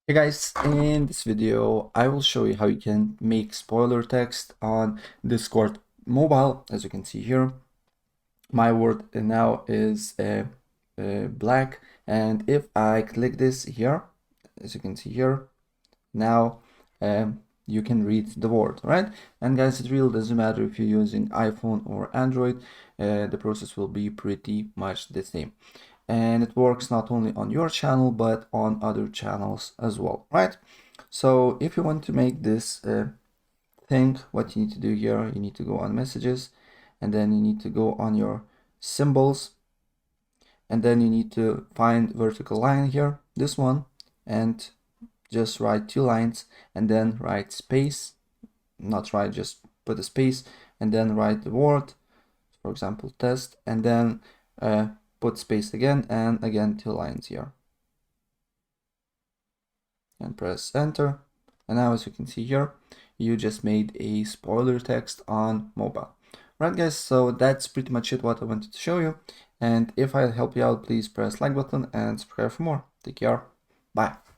Hey guys, in this video I will show you how you can make spoiler text on Discord mobile. As you can see here, my word now is black, and if I click this here, as you can see here, now you can read the word, right? And guys, it really doesn't matter if you're using iPhone or Android, the process will be pretty much the same. And it works not only on your channel but on other channels as well, right? So if you want to make this thing, what you need to do here, you need to go on messages, and then you need to go on your symbols, and then you need to find vertical line here, this one, and just write 2 lines, and then write space, not write, just put a space, and then write the word, for example test, and then put space again, and again 2 lines here, and press enter. And now, as you can see here, you just made a spoiler text on mobile. Right guys, so that's pretty much it what I wanted to show you, and if I help you out, please press like button and subscribe for more. Take care, bye.